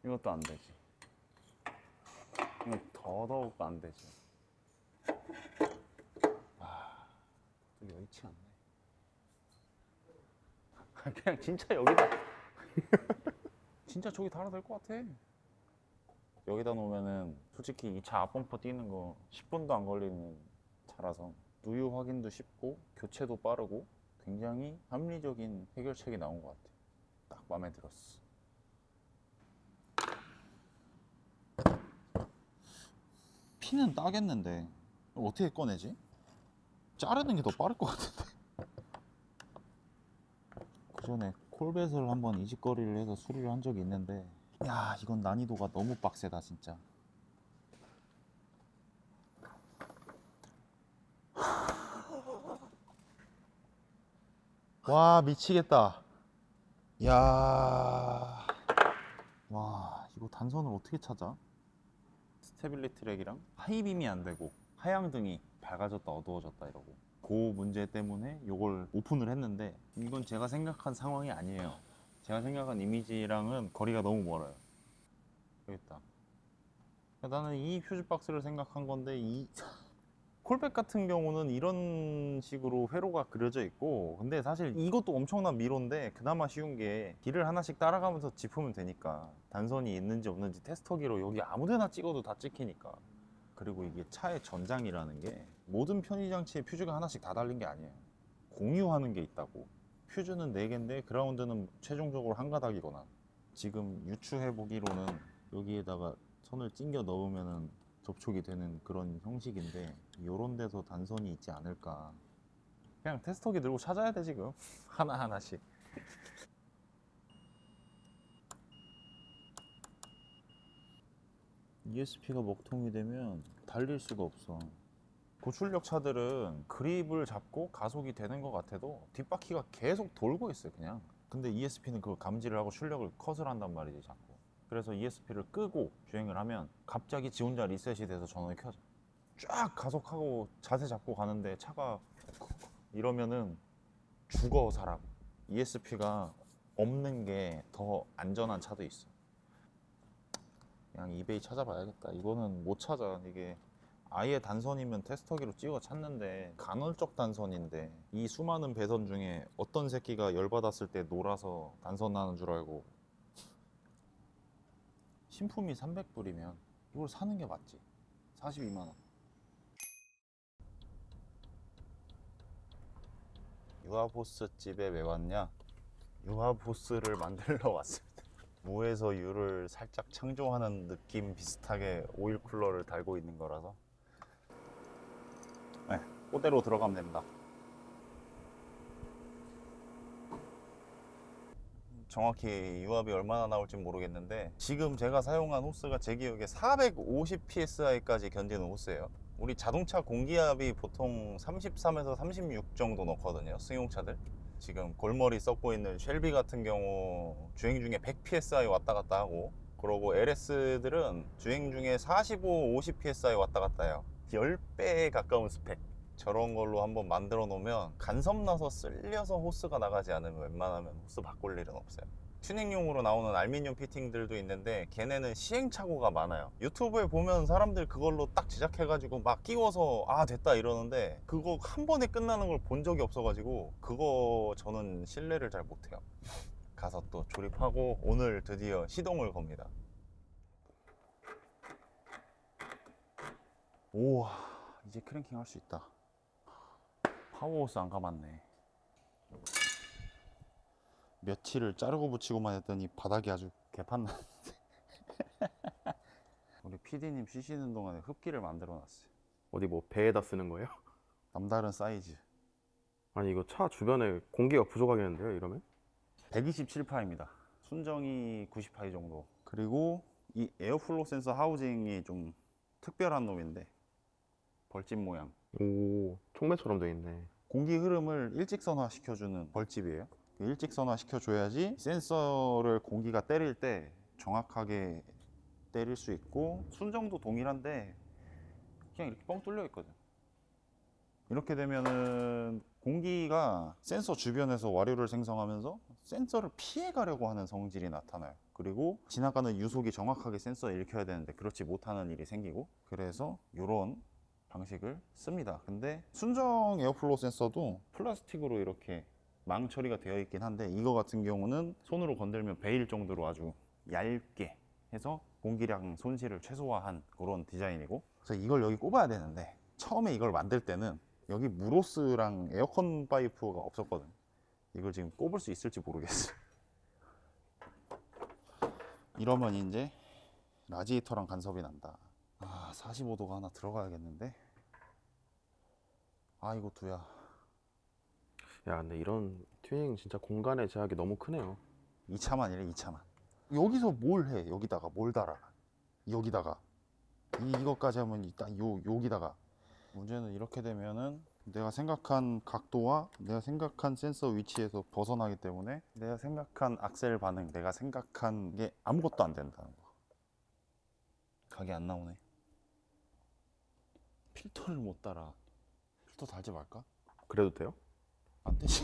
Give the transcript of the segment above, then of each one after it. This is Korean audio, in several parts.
이것도 안 되지. 이거 더더욱 안 되지. 아, 또 여의치 않네. 그냥 진짜 여기다. 진짜 저기 달아야 될 것 같아. 여기다 놓으면은 솔직히 이 차 앞범퍼 띄는 거 10분도 안 걸리는 차라서 누유 확인도 쉽고 교체도 빠르고 굉장히 합리적인 해결책이 나온 것 같아. 딱 마음에 들었어. 피는 따겠는데 어떻게 꺼내지? 자르는 게 더 빠를 것 같은데. 그 전에 콜벳을 한번 이직거리를 해서 수리를 한 적이 있는데, 야, 이건 난이도가 너무 빡세다 진짜. 와, 미치겠다. 야, 와, 이거 단선을 어떻게 찾아? 스테빌리티 렉이랑 하이빔이 안 되고 하향등이 밝아졌다 어두워졌다 이러고, 그 문제 때문에 이걸 오픈을 했는데 이건 제가 생각한 상황이 아니에요. 제가 생각한 이미지랑은 거리가 너무 멀어요. 여기 있다. 나는 이 퓨즈 박스를 생각한 건데, 이 콜백 같은 경우는 이런 식으로 회로가 그려져 있고, 근데 사실 이것도 엄청난 미로인데 그나마 쉬운 게 길을 하나씩 따라가면서 짚으면 되니까, 단선이 있는지 없는지 테스터기로 여기 아무데나 찍어도 다 찍히니까. 그리고 이게 차의 전장이라는 게 모든 편의 장치에 퓨즈가 하나씩 다 달린 게 아니에요. 공유하는 게 있다고. 퓨즈는 4개인데 그라운드는 최종적으로 한 가닥이거나. 지금 유추해 보기로는 여기에다가 선을 찡겨 넣으면은 접촉이 되는 그런 형식인데, 요런 데서 단선이 있지 않을까. 그냥 테스터기 들고 찾아야 돼 지금. 하나하나씩. ESP가 먹통이 되면 달릴 수가 없어. 고출력 차들은 그립을 잡고 가속이 되는 것 같아도 뒷바퀴가 계속 돌고 있어요 그냥. 근데 ESP는 그걸 감지를 하고 출력을 컷을 한단 말이지 자꾸. 그래서 ESP를 끄고 주행을 하면 갑자기 지 혼자 리셋이 돼서 전원이 켜져. 쫙 가속하고 자세 잡고 가는데 차가 이러면은 죽어 사람. ESP가 없는 게 더 안전한 차도 있어. 그냥 이베이 찾아봐야겠다. 이거는 못 찾아. 이게 아예 단선이면 테스터기로 찍어 찾는데 간헐적 단선인데, 이 수많은 배선 중에 어떤 새끼가 열받았을 때 놀아서 단선 나는 줄 알고. 신품이 300불이면 이걸 사는 게 맞지. 42만 원. 유아보스 집에 왜 왔냐? 유아보스를 만들러 왔습니다. 무에서 유를 살짝 창조하는 느낌 비슷하게 오일 쿨러를 달고 있는 거라서. 네, 그대로 들어가면 됩니다. 정확히 유압이 얼마나 나올지 모르겠는데, 지금 제가 사용한 호스가 제 기억에 450 psi까지 견디는 호스예요. 우리 자동차 공기압이 보통 33에서 36 정도 넣거든요, 승용차들. 지금 골머리 썩고 있는 쉘비 같은 경우 주행 중에 100 psi 왔다 갔다 하고, 그러고 LS들은 주행 중에 45, 50 psi 왔다 갔다 해요. 10배에 가까운 스펙. 저런 걸로 한번 만들어 놓으면 간섭 나서 쓸려서 호스가 나가지 않으면 웬만하면 호스 바꿀 일은 없어요. 튜닝용으로 나오는 알루미늄 피팅들도 있는데 걔네는 시행착오가 많아요. 유튜브에 보면 사람들 그걸로 딱 제작해가지고 막 끼워서 아 됐다 이러는데, 그거 한 번에 끝나는 걸 본 적이 없어가지고 그거 저는 신뢰를 잘 못해요. 가서 또 조립하고 오늘 드디어 시동을 겁니다. 우와, 이제 크랭킹 할 수 있다. 파워호스 안 감았네. 며칠을 자르고 붙이고만 했더니 바닥이 아주 개판났는데. 우리 PD님 쉬시는 동안에 흡기를 만들어 놨어요. 어디 뭐 배에다 쓰는 거예요? 남다른 사이즈. 아니 이거 차 주변에 공기가 부족하겠는데요 이러면? 127파입니다. 순정이 90파 정도. 그리고 이 에어플로 센서 하우징이 좀 특별한 놈인데, 벌집 모양. 오, 총매처럼 돼 있네. 공기 흐름을 일직선화 시켜주는 벌집이에요. 일직선화 시켜줘야지 센서를 공기가 때릴 때 정확하게 때릴 수 있고 순정도 동일한데 그냥 이렇게 뻥 뚫려 있거든. 이렇게 되면은 공기가 센서 주변에서 와류를 생성하면서 센서를 피해 가려고 하는 성질이 나타나요. 그리고 지나가는 유속이 정확하게 센서에 읽혀야 되는데 그렇지 못하는 일이 생기고, 그래서 이런 방식을 씁니다. 근데 순정 에어플로우 센서도 플라스틱으로 이렇게 망 처리가 되어 있긴 한데, 이거 같은 경우는 손으로 건들면 베일 정도로 아주 얇게 해서 공기량 손실을 최소화한 그런 디자인이고, 그래서 이걸 여기 꼽아야 되는데 처음에 이걸 만들 때는 여기 무로스랑 에어컨 파이프가 없었거든. 이걸 지금 꼽을 수 있을지 모르겠어. 이러면 이제 라지에이터랑 간섭이 난다. 45도가 하나 들어가야겠는데. 이거 두야. 야, 근데 이런 튜닝 진짜 공간의 제약이 너무 크네요. 2차만이래, 2차만. 여기서 뭘 해? 여기다가 뭘 달아? 여기다가 이것까지 하면 일단 여기다가. 문제는 이렇게 되면은 내가 생각한 각도와 내가 생각한 센서 위치에서 벗어나기 때문에 내가 생각한 악셀 반응, 내가 생각한 게 아무것도 안 된다는 거. 각이 안 나오네. 필터를 못 달아. 필터 달지 말까? 그래도 돼요? 안 되지.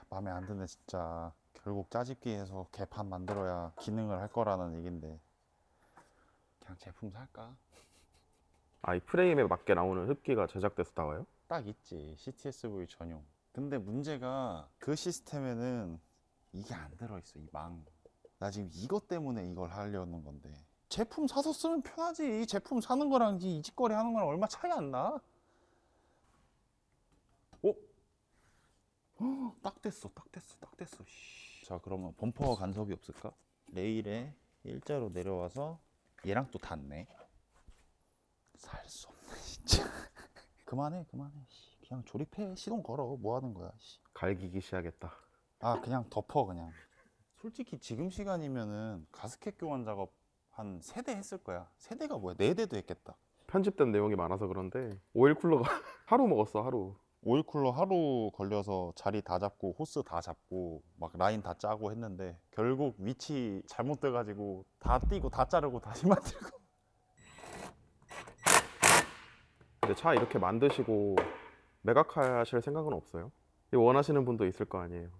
마음에 안 드네 진짜. 결국 짜집기해서 개판 만들어야 기능을 할 거라는 얘긴데 그냥 제품 살까? 이 프레임에 맞게 나오는 흡기가 제작돼서 나와요? 딱 있지, CTSV 전용. 근데 문제가 그 시스템에는 이게 안 들어있어, 이 망. 나 지금 이것 때문에 이걸 하려는 건데, 제품 사서 쓰면 편하지. 이 제품 사는 거랑 이 짓거리 하는 거랑 얼마 차이 안 나? 딱 됐어, 딱 됐어, 딱 됐어. 자, 그러면 범퍼 간섭이 없을까? 레일에 일자로 내려와서 얘랑 또 닿네. 살 수 없네 진짜. 그만해. 그냥 조립해. 시동 걸어. 뭐 하는 거야. 갈기기 시작했다. 그냥 덮어 그냥. 솔직히 지금 시간이면은 가스켓 교환 작업 한 3대 했을 거야. 3대가 뭐야? 4대도 했겠다. 편집된 내용이 많아서 그런데 오일 쿨러가 하루 먹었어, 하루. 오일 쿨러 하루 걸려서 자리 다 잡고 호스 다 잡고 막 라인 다 짜고 했는데 결국 위치 잘못돼 가지고 다 띄고 다 자르고 다시 만들고. 근데 차 이렇게 만드시고 매각하 하실 생각은 없어요? 이거 원하시는 분도 있을 거 아니에요?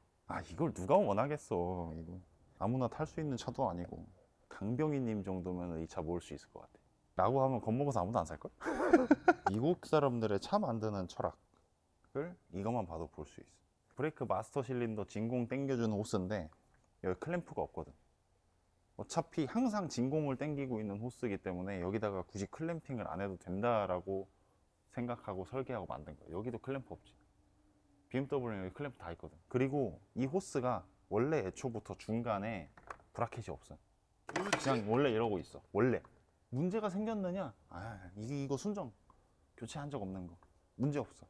이걸 누가 원하겠어. 이거 아무나 탈 수 있는 차도 아니고. 강병희님 정도면 이 차 모을 수 있을 것 같아. 라고 하면 겁먹어서 아무도 안 살걸? 미국 사람들의 차 만드는 철학을 이것만 봐도 볼 수 있어. 브레이크 마스터 실린더 진공 당겨주는 호스인데 여기 클램프가 없거든. 어차피 항상 진공을 당기고 있는 호스이기 때문에 여기다가 굳이 클램핑을 안 해도 된다라고 생각하고 설계하고 만든 거야. 여기도 클램프 없지. BMW는 여기 클램프 다 있거든. 그리고 이 호스가 원래 애초부터 중간에 브라켓이 없어. 그냥 원래 이러고 있어. 원래. 문제가 생겼느냐? 이거 순정 교체한 적 없는 거. 문제 없어.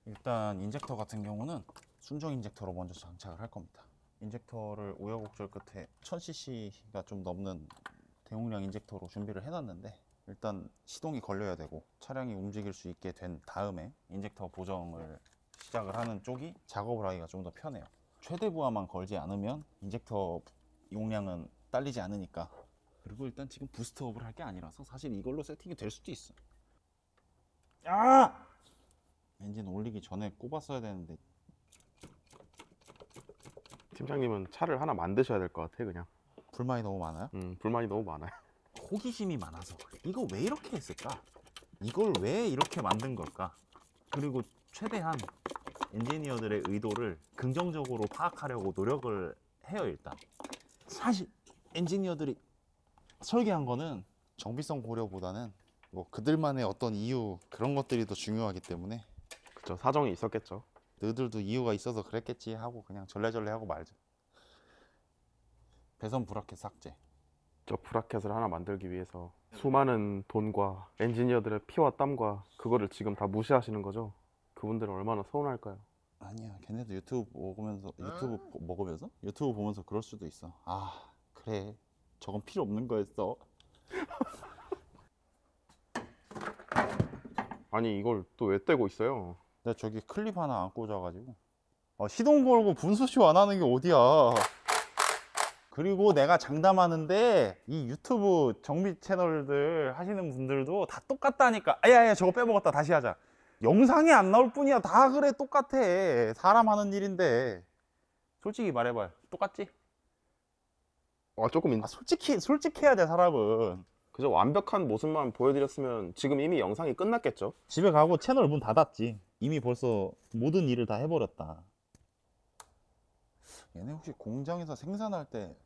일단 인젝터 같은 경우는 순정 인젝터로 먼저 장착을 할 겁니다. 인젝터를 우여곡절 끝에 1000cc가 좀 넘는 대용량 인젝터로 준비를 해놨는데, 일단 시동이 걸려야 되고 차량이 움직일 수 있게 된 다음에 인젝터 보정을 시작을 하는 쪽이 작업을 하기가 좀 더 편해요. 최대 부하만 걸지 않으면 인젝터 용량은 딸리지 않으니까. 그리고 일단 지금 부스트업을 할 게 아니라서 사실 이걸로 세팅이 될 수도 있어. 엔진 올리기 전에 꼽았어야 되는데. 팀장님은 차를 하나 만드셔야 될 것 같아, 그냥. 불만이 너무 많아요? 불만이 너무 많아요. 호기심이 많아서. 이거 왜 이렇게 했을까? 이걸 왜 이렇게 만든 걸까? 그리고 최대한 엔지니어들의 의도를 긍정적으로 파악하려고 노력을 해요. 일단 사실 엔지니어들이 설계한 거는 정비성 고려보다는 뭐 그들만의 어떤 이유, 그런 것들이 더 중요하기 때문에. 그쵸, 사정이 있었겠죠. 너희들도 이유가 있어서 그랬겠지 하고 그냥 절레절레 하고 말죠. 배선 브라켓 삭제. 저 브라켓을 하나 만들기 위해서 수많은 돈과 엔지니어들의 피와 땀과 그거를 지금 다 무시하시는 거죠? 그분들은 얼마나 서운할까요? 아니야, 걔네도 유튜브 먹으면서 유튜브 보면서 그럴 수도 있어. 그래, 저건 필요 없는 거였어. 아니, 이걸 또 왜 떼고 있어요? 내가 저기 클립 하나 안 꽂아가지고 시동 걸고 분수쇼 안 하는 게 어디야. 그리고 내가 장담하는데 이 유튜브 정비 채널들 하시는 분들도 다 똑같다니까. 아야야 저거 빼먹었다 다시 하자. 영상이 안 나올 뿐이야. 다 그래 똑같아. 사람 하는 일인데. 솔직히 말해봐요. 똑같지? 조금 솔직해야 돼 사람은. 그저 완벽한 모습만 보여드렸으면 지금 이미 영상이 끝났겠죠. 집에 가고 채널 문 닫았지. 이미 벌써 모든 일을 다 해버렸다. 얘네 혹시 공장에서 생산할 때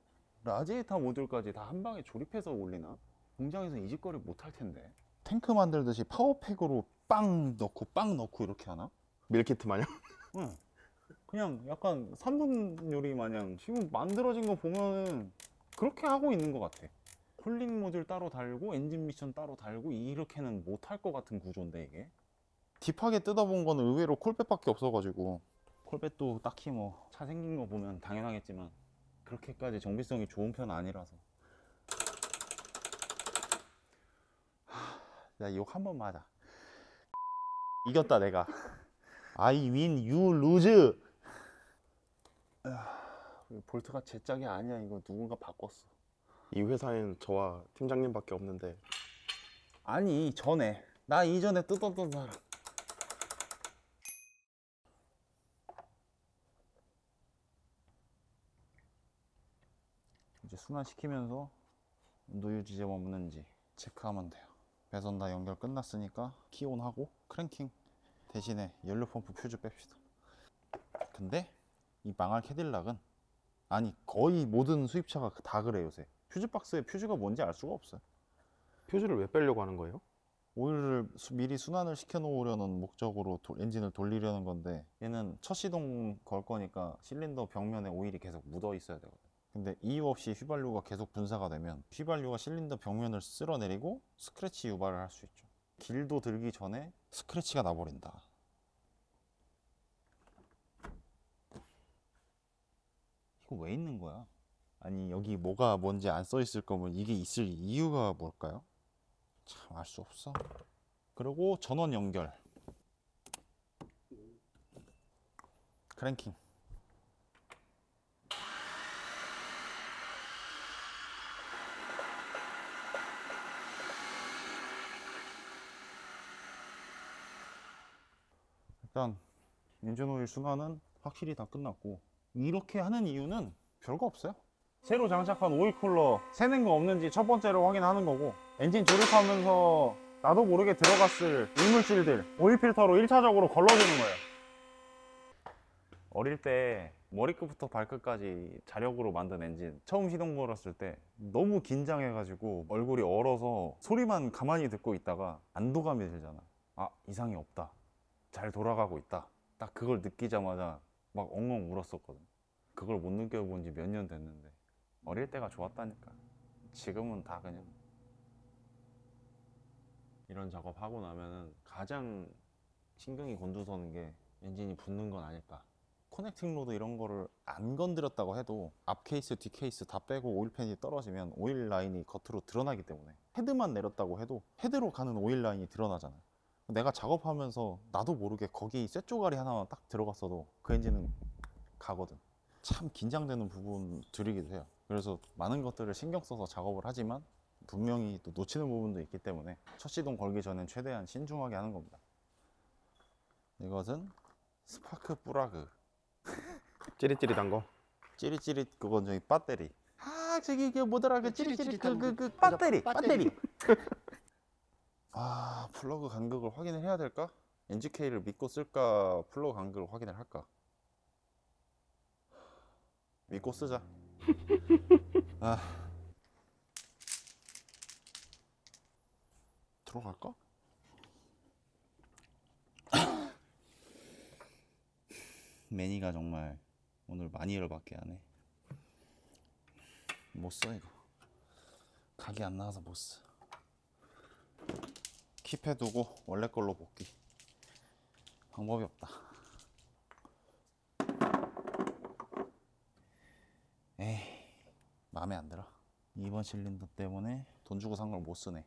라지에이터 모듈까지 다 한 방에 조립해서 올리나? 공장에서 이 짓거리 못 할 텐데. 탱크 만들듯이 파워팩으로 빵 넣고 이렇게 하나? 밀키트 마냥. 응. 그냥 약간 3분 요리 마냥 지금 만들어진 거 보면은 그렇게 하고 있는 것 같아. 쿨링 모듈 따로 달고 엔진 미션 따로 달고 이렇게는 못 할 것 같은 구조인데 이게. 딥하게 뜯어본 거는 의외로 콜팻밖에 없어가지고. 콜팻도 딱히 뭐 차 생긴 거 보면 당연하겠지만 그렇게까지 정비성이 좋은 편은 아니라서. 야, 욕 한 번만 하자. 이겼다 내가. I win, you lose. 볼트가 제 짝이 아니야. 이거 누군가 바꿨어. 이 회사엔 저와 팀장님밖에 없는데. 아니 전에 나 이전에 뜯었던 사람. 이제 순환시키면서 노유지점 없는지 체크하면 돼요. 배선 다 연결 끝났으니까 키온하고 크랭킹 대신에 연료 펌프 퓨즈 뺍시다. 근데 이 망할 캐딜락은, 아니 거의 모든 수입차가 다 그래 요새. 퓨즈 박스에 퓨즈가 뭔지 알 수가 없어요. 퓨즈를 왜 빼려고 하는 거예요? 오일을 미리 순환을 시켜 놓으려는 목적으로 엔진을 돌리려는 건데, 얘는 첫 시동 걸 거니까 실린더 벽면에 오일이 계속 묻어 있어야 되거든. 근데 이유 없이 휘발유가 계속 분사가 되면 휘발유가 실린더 벽면을 쓸어내리고 스크래치 유발을 할 수 있죠. 길도 들기 전에 스크래치가 나버린다. 이거 왜 있는 거야? 아니 여기 뭐가 뭔지 안 써 있을 거면 이게 있을 이유가 뭘까요? 참 알 수 없어. 그리고 전원 연결, 크랭킹. 일단 엔진 오일 순환은 확실히 다 끝났고, 이렇게 하는 이유는 별거 없어요. 새로 장착한 오일 쿨러 새는 거 없는지 첫 번째로 확인하는 거고, 엔진 조립하면서 나도 모르게 들어갔을 이물질들 오일 필터로 1차적으로 걸러주는 거예요. 어릴 때 머리끝부터 발끝까지 자력으로 만든 엔진 처음 시동 걸었을 때 너무 긴장해가지고 얼굴이 얼어서 소리만 가만히 듣고 있다가 안도감이 들잖아. 아, 이상이 없다, 잘 돌아가고 있다. 딱 그걸 느끼자마자 막 엉엉 울었었거든. 그걸 못 느껴본 지 몇 년 됐는데 어릴 때가 좋았다니까. 지금은 다 그냥. 이런 작업하고 나면은 가장 신경이 곤두서는 게 엔진이 붙는 건 아닐까. 커넥팅 로드 이런 거를 안 건드렸다고 해도 앞 케이스, 뒷 케이스 다 빼고 오일팬이 떨어지면 오일 라인이 겉으로 드러나기 때문에, 헤드만 내렸다고 해도 헤드로 가는 오일 라인이 드러나잖아. 내가 작업하면서 나도 모르게 거기 쇳조가리 하나만 딱 들어갔어도 그 엔진은 가거든. 참 긴장되는 부분들이기도 해요. 그래서 많은 것들을 신경 써서 작업을 하지만 분명히 또 놓치는 부분도 있기 때문에 첫 시동 걸기 전엔 최대한 신중하게 하는 겁니다. 이것은 스파크 플러그. 찌릿찌릿한 거. 찌릿찌릿 그건 저기 배터리. 아 저기 그 뭐더라 그 찌릿찌릿 그 배터리. 아, 플러그 간극을 확인을 해야 될까? NGK를 믿고 쓸까? 플러그 간극을 확인을 할까? 믿고 쓰자. 아, 들어갈까? 매니가 정말 오늘 많이 열받게 하네. 못 써 이거. 각이 안 나와서 못 써. 킵해 두고 원래 걸로 복귀. 방법이 없다. 에이, 마음에 안 들어. 2번 실린더 때문에 돈 주고 산 걸 못 쓰네.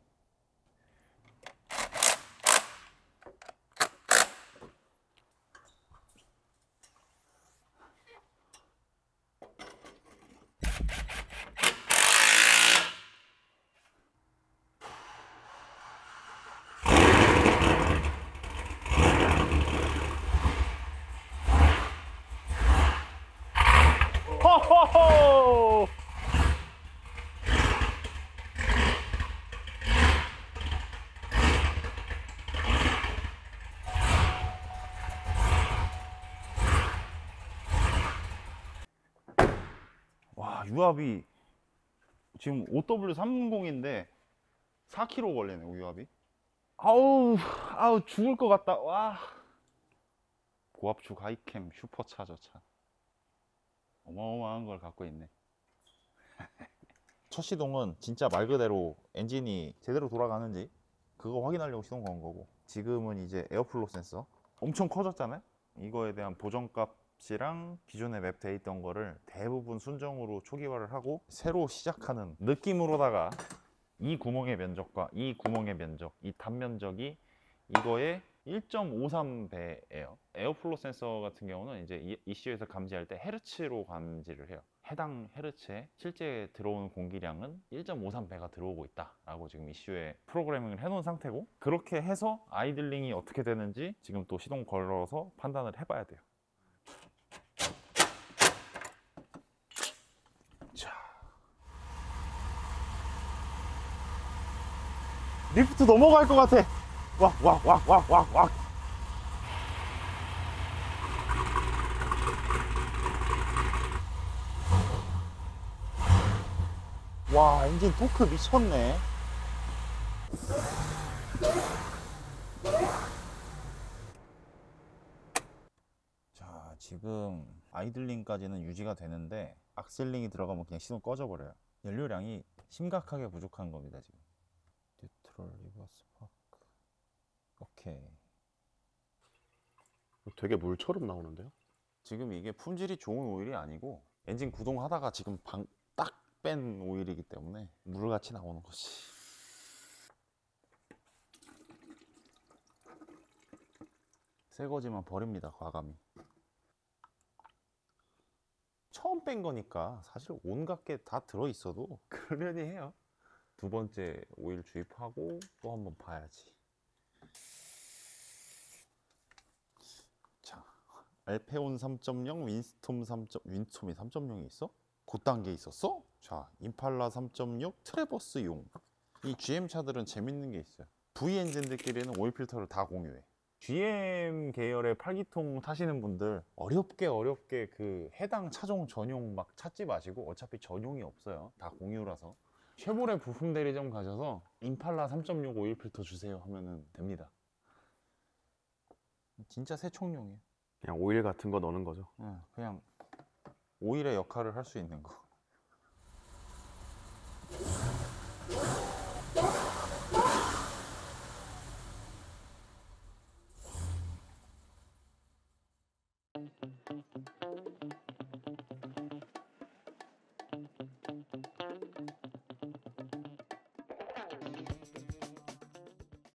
호호! 와, 유압이 지금 OW30인데 4kg 걸리네, 유압이. 아우 죽을 것 같다. 와. 고압축 하이캠 슈퍼차저차. 어마어마한 걸 갖고 있네. 첫 시동은 진짜 말 그대로 엔진이 제대로 돌아가는지 그거 확인하려고 시동 건 거고, 지금은 이제 에어플로 센서 엄청 커졌잖아요. 이거에 대한 보정값이랑 기존에 맵돼 있던 거를 대부분 순정으로 초기화를 하고 새로 시작하는 느낌으로다가 이 구멍의 면적과 이 구멍의 면적, 이 단면적이 이거의 1.53배예요. 에어플로 센서 같은 경우는 이제 ECU에서 감지할 때 헤르츠로 감지를 해요. 해당 헤르츠에 실제 들어오는 공기량은 1.53배가 들어오고 있다라고 지금 ECU에 프로그래밍을 해놓은 상태고, 그렇게 해서 아이들링이 어떻게 되는지 지금 또 시동 걸어서 판단을 해봐야 돼요. 자, 리프트 넘어갈 것 같아. 왁. 와, 엔진 토크 미쳤네. 자, 지금 아이들링까지는 유지가 되는데 악셀링이 들어가면 그냥 시동 꺼져버려요. 연료량이 심각하게 부족한 겁니다, 지금. 뉴트럴, 리버스, 파크. 오케이. 되게 물처럼 나오는데요? 지금 이게 품질이 좋은 오일이 아니고 엔진 구동하다가 지금 딱 뺀 오일이기 때문에 물같이 나오는 거지. 새 거지만 버립니다, 과감히. 처음 뺀 거니까 사실 온갖 게 다 들어있어도 그러려니 해요. 두 번째 오일 주입하고 또 한번 봐야지. 자, 알페온 3.0, 윈스톰 3.0, 윈스톰이 3.0이 있어? 그 단계 있었어? 자, 임팔라 3.6 트래버스용. 이 GM 차들은 재밌는 게 있어요. V 엔진들끼리는 오일 필터를 다 공유해. GM 계열의 8기통 타시는 분들 어렵게 그 해당 차종 전용 막 찾지 마시고, 어차피 전용이 없어요. 다 공유라서. 쉐보레 부품 대리점 가셔서 임팔라 3.6 오일 필터 주세요 하면은 됩니다. 진짜 새총용이에요. 그냥 오일 같은 거 넣는 거죠. 그냥 오일의 역할을 할 수 있는 거.